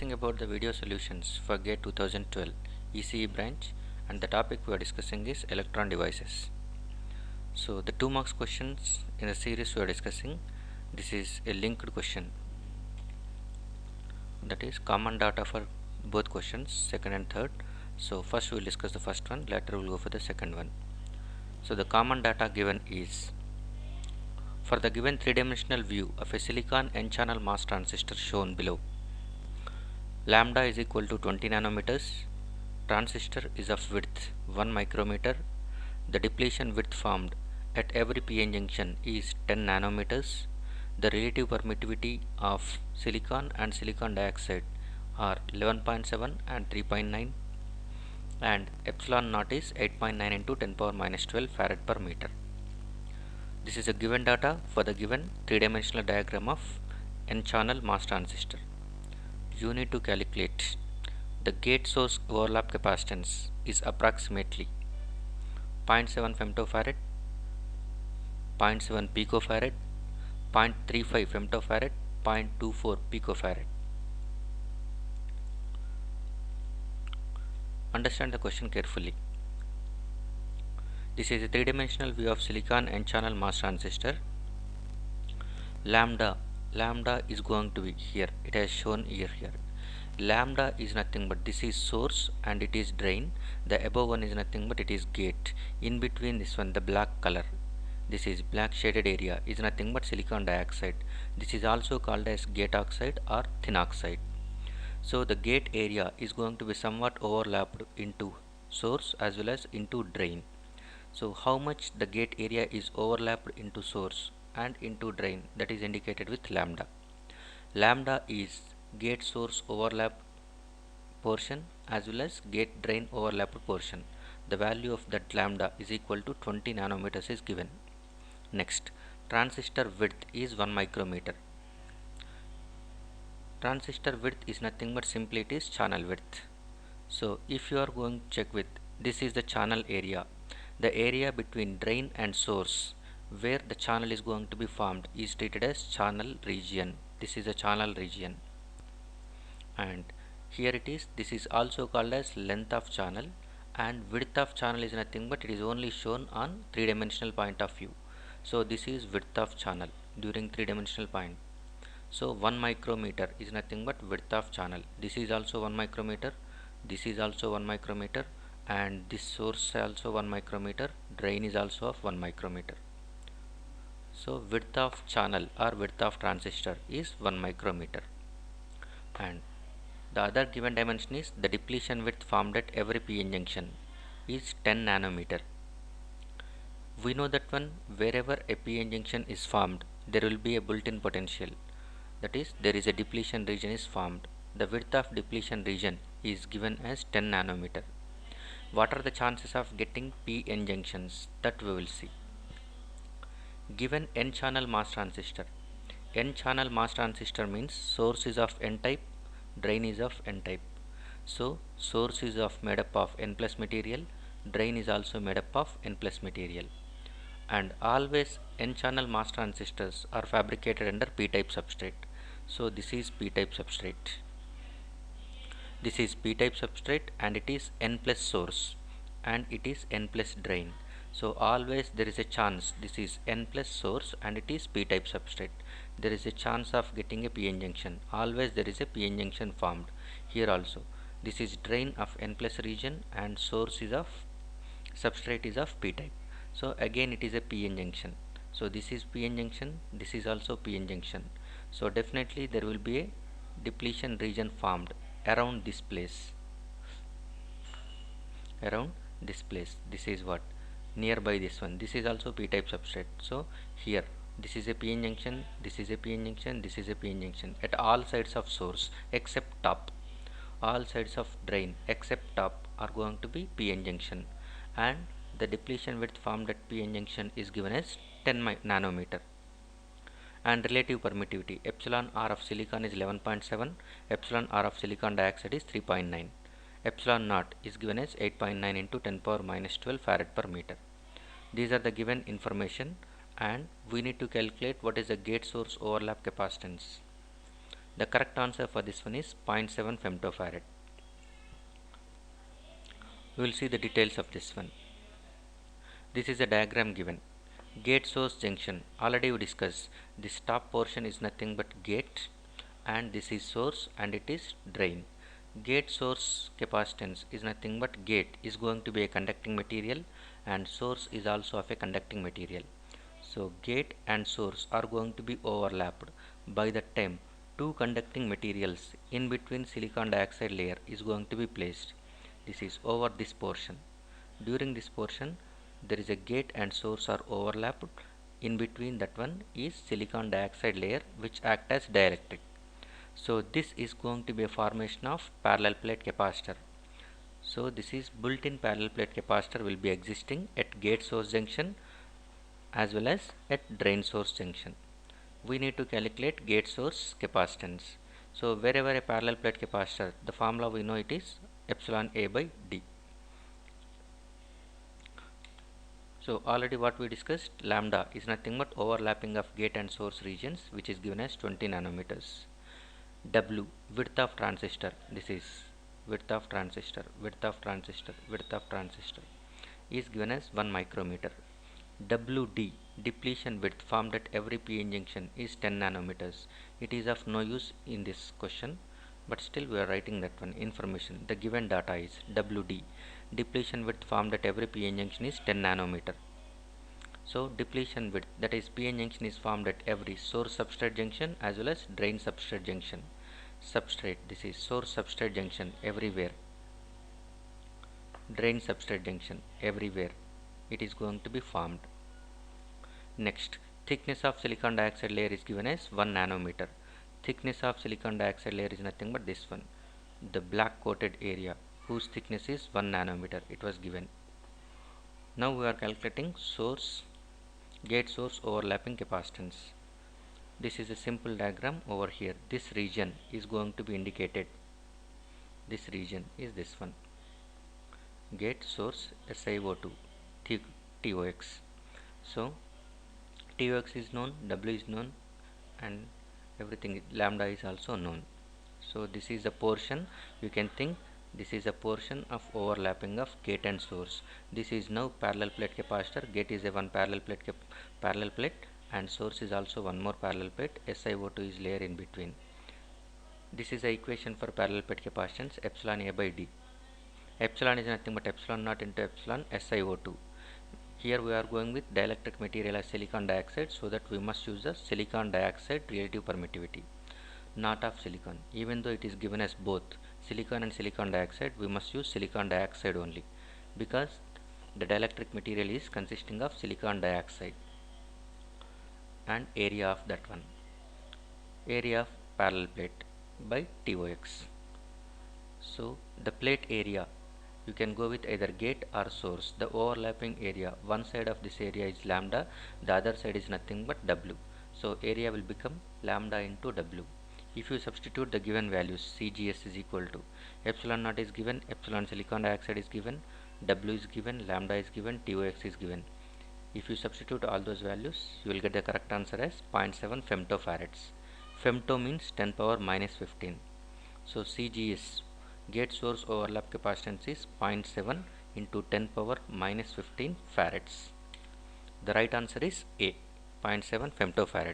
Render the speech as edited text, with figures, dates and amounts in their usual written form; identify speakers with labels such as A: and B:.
A: discussing about the video solutions for GATE 2012 ECE branch, and the topic we are discussing is electron devices. So the 2 marks questions in the series we are discussing, this is a linked question, that is common data for both questions, second and third. So first we will discuss the first one, later we will go for the second one. So the common data given is, for the given three-dimensional view of a silicon n-channel MOS transistor shown below, lambda is equal to 20 nanometers, transistor is of width 1 micrometer, the depletion width formed at every p-n junction is 10 nanometers, the relative permittivity of silicon and silicon dioxide are 11.7 and 3.9, and epsilon naught is 8.9 into 10 power minus 12 farad per meter. This is a given data for the given three-dimensional diagram of n-channel MOS transistor. You need to calculate the gate source overlap capacitance is approximately 0.7 femtofarad, 0.7 picofarad, 0.35 femtofarad, 0.24 picofarad. Understand the question carefully. This is a three-dimensional view of silicon n-channel MOS transistor. Lambda is going to be here, it has shown here. Lambda is nothing but this is source and it is drain. The above one is nothing but it is gate. In between this one, the black color, this is black shaded area, is nothing but silicon dioxide. This is also called as gate oxide or thin oxide. So the gate area is going to be somewhat overlapped into source as well as into drain. So how much the gate area is overlapped into source and into drain, that is indicated with lambda. Lambda is gate source overlap portion as well as gate drain overlapped portion. The value of that lambda is equal to 20 nanometers is given. Next, transistor width is 1 micrometer. Transistor width is nothing but simply it is channel width. So if you are going to check with, this is the channel area. The area between drain and source where the channel is going to be formed is treated as channel region. This is a channel region, and here it is, this is also called as length of channel, and width of channel is nothing but it is only shown on three-dimensional point of view. So this is width of channel during three-dimensional point. So 1 micrometer is nothing but width of channel. This is also 1 micrometer, this is also 1 micrometer, and this source also 1 micrometer, drain is also of 1 micrometer. So width of channel or width of transistor is 1 micrometer. And the other given dimension is the depletion width formed at every p-n junction is 10 nanometer. We know that one, wherever a p-n junction is formed, there will be a built-in potential. That is, there is a depletion region is formed. The width of depletion region is given as 10 nanometer. What are the chances of getting p-n junctions? That we will see. Given n-channel MOS transistor. N-channel MOS transistor means source is of n-type, drain is of n-type. So source is made up of n plus material, drain is also made up of n plus material. And always n-channel MOS transistors are fabricated under p-type substrate. So this is p-type substrate. This is p-type substrate and it is n plus source and it is n plus drain. So always there is a chance, this is n plus source and it is p-type substrate. There is a chance of getting a p-n junction. Always there is a p-n junction formed. Here also, this is drain of n plus region and source is of substrate is of p-type. So again it is a p-n junction. So this is p-n junction, this is also p-n junction. So definitely there will be a depletion region formed around this place. Around this place, this is what? Nearby this one. This is also p-type substrate. So here, this is a p-n junction, this is a p-n junction, this is a p-n junction at all sides of source except top. All sides of drain except top are going to be p-n junction, and the depletion width formed at p-n junction is given as 10 nanometer. And relative permittivity, epsilon R of silicon is 11.7, epsilon R of silicon dioxide is 3.9. Epsilon naught is given as 8.9 into 10 power minus 12 farad per meter. These are the given information, and we need to calculate what is the gate source overlap capacitance. The correct answer for this one is 0.7 femtofarad. We will see the details of this one. This is a diagram given. Gate source junction. Already we discussed. This top portion is nothing but gate, and this is source and it is drain. Gate source capacitance is nothing but gate is going to be a conducting material and source is also of a conducting material. So gate and source are going to be overlapped by the time two conducting materials in between silicon dioxide layer is going to be placed. This is over this portion. During this portion there is a gate and source are overlapped. In between that one is silicon dioxide layer which act as dielectric. So this is going to be a formation of parallel plate capacitor. So this is built-in parallel plate capacitor will be existing at gate source junction as well as at drain source junction. We need to calculate gate source capacitance. So wherever a parallel plate capacitor, the formula we know it is epsilon A by D. So already what we discussed, lambda is nothing but overlapping of gate and source regions which is given as 20 nanometers. W, width of transistor, this is width of transistor, width of transistor, width of transistor is given as 1 micrometer. WD, depletion width formed at every PN junction is 10 nanometers. It is of no use in this question, but still we are writing that one information. The given data is WD, depletion width formed at every PN junction is 10 nanometer. So depletion width, that is PN junction, is formed at every source substrate junction as well as drain substrate junction. Substrate, this is source substrate junction everywhere, drain substrate junction everywhere it is going to be formed. Next, thickness of silicon dioxide layer is given as 1 nanometer. Thickness of silicon dioxide layer is nothing but this one, the black coated area whose thickness is 1 nanometer, it was given. Now we are calculating source, gate source overlapping capacitance. This is a simple diagram over here. This region is going to be indicated. This region is this one. Gate source SiO2 TOX. So TOX is known, W is known, and everything lambda is also known. So this is a portion, you can think this is a portion of overlapping of gate and source. This is now parallel plate capacitor. Gate is a one parallel plate and source is also one more parallel plate. SiO2 is layer in between. This is the equation for parallel plate capacitance, epsilon A by D. Epsilon is nothing but epsilon naught into epsilon SiO2. Here we are going with dielectric material as silicon dioxide, so that we must use the silicon dioxide relative permittivity, not of silicon. Even though it is given as both silicon and silicon dioxide, we must use silicon dioxide only, because the dielectric material is consisting of silicon dioxide. And area of that one, area of parallel plate by TOX. So the plate area, you can go with either gate or source. The overlapping area, one side of this area is lambda, the other side is nothing but W. So area will become lambda into W. If you substitute the given values, CGS is equal to epsilon naught is given, epsilon silicon dioxide is given, W is given, lambda is given, TOX is given. If you substitute all those values, you will get the correct answer as 0.7 femtofarads. Femto means 10 power minus 15. So CGS, gate source overlap capacitance, is 0.7 into 10 power minus 15 farads. The right answer is A, 0.7 femtofarads.